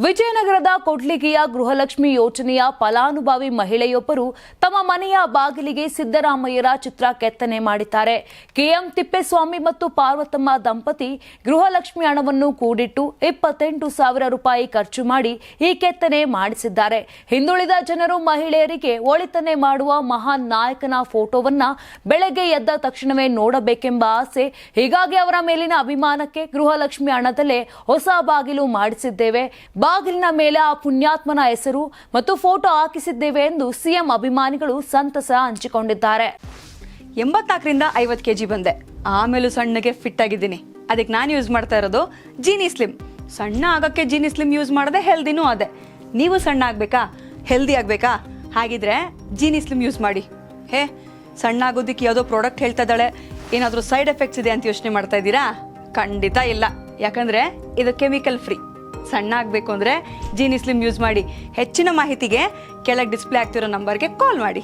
ವಿಜಯನಗರದ ಕೊಡ್ಲಿಗಿಯ ಗೃಹಲಕ್ಷ್ಮಿ ಯೋಜನೆಯ ಫಲಾನುಭವಿ ಮಹಿಳೆಯೊಬ್ಬರು ತಮ್ಮ ಮನೆಯ ಬಾಗಿಲಿಗೆ ಸಿದ್ದರಾಮಯ್ಯರ ಚಿತ್ರ ಕೆತ್ತನೆ ಮಾಡಿದ್ದಾರೆ. ಕೆಎಂ ತಿಪ್ಪೇಸ್ವಾಮಿ ಮತ್ತು ಪಾರ್ವತಮ್ಮ ದಂಪತಿ ಗೃಹಲಕ್ಷ್ಮಿ ಹಣವನ್ನು ಕೂಡಿಟ್ಟು 28,000 ರೂಪಾಯಿ ಖರ್ಚು ಮಾಡಿ ಈ ಕೆತ್ತನೆ ಮಾಡಿಸಿದ್ದಾರೆ. ಹಿಂದುಳಿದ ಜನರು ಮಹಿಳೆಯರಿಗೆ ಒಳಿತನೆ ಮಾಡುವ ಮಹಾನ್ ನಾಯಕನ ಫೋಟೋವನ್ನ ಬೆಳಗ್ಗೆ ಎದ್ದ ತಕ್ಷಣವೇ ನೋಡಬೇಕೆಂಬ ಆಸೆ. ಹೀಗಾಗಿ ಅವರ ಮೇಲಿನ ಅಭಿಮಾನಕ್ಕೆ ಗೃಹಲಕ್ಷ್ಮಿ ಹಣದಲ್ಲೇ ಹೊಸ ಬಾಗಿಲು ಮಾಡಿಸಿದ್ದೇವೆ. ಬಾಗಿಲಿನ ಮೇಲೆ ಆ ಪುಣ್ಯಾತ್ಮನ ಹೆಸರು ಮತ್ತು ಫೋಟೋ ಹಾಕಿಸಿದ್ದೇವೆ ಎಂದು ಸಿಎಂ ಅಭಿಮಾನಿಗಳು ಸಂತಸ ಹಂಚಿಕೊಂಡಿದ್ದಾರೆ. 84ರಿಂದ 50 kg ಬಂದೆ. ಆಮೇಲೂ ಸಣ್ಣಗೆ ಫಿಟ್ ಆಗಿದ್ದೀನಿ. ಅದಕ್ಕೆ ನಾನು ಯೂಸ್ ಮಾಡ್ತಾ ಇರೋದು ಜೀನಿ ಸ್ಲಿಮ್. ಸಣ್ಣ ಆಗಕ್ಕೆ ಜೀನಿ ಸ್ಲಿಮ್ ಯೂಸ್ ಮಾಡದೆ ಹೆಲ್ದಿನೂ ಅದೇ. ನೀವು ಸಣ್ಣ ಆಗಬೇಕಾ, ಹೆಲ್ದಿ ಆಗಬೇಕಾ? ಹಾಗಿದ್ರೆ ಜೀನಿ ಸ್ಲಿಮ್ ಯೂಸ್ ಮಾಡಿ. ಸಣ್ಣ ಆಗೋದಕ್ಕೆ ಯಾವುದೋ ಪ್ರಾಡಕ್ಟ್ ಹೇಳ್ತಾ ಇದ್ದಾಳೆ, ಏನಾದರೂ ಸೈಡ್ ಎಫೆಕ್ಟ್ಸ್ ಇದೆ ಅಂತ ಯೋಚನೆ ಮಾಡ್ತಾ ಇದ್ದೀರಾ? ಖಂಡಿತ ಇಲ್ಲ. ಯಾಕಂದರೆ ಇದು ಕೆಮಿಕಲ್ ಫ್ರೀ. ಸಣ್ಣ ಆಗಬೇಕು ಅಂದರೆ ಜೀನಿ ಸ್ಲಿಮ್ ಯೂಸ್ ಮಾಡಿ. ಹೆಚ್ಚಿನ ಮಾಹಿತಿಗೆ ಕೆಳಗೆ ಡಿಸ್ಪ್ಲೇ ಆಗ್ತಿರೋ ನಂಬರ್ಗೆ ಕಾಲ್ ಮಾಡಿ.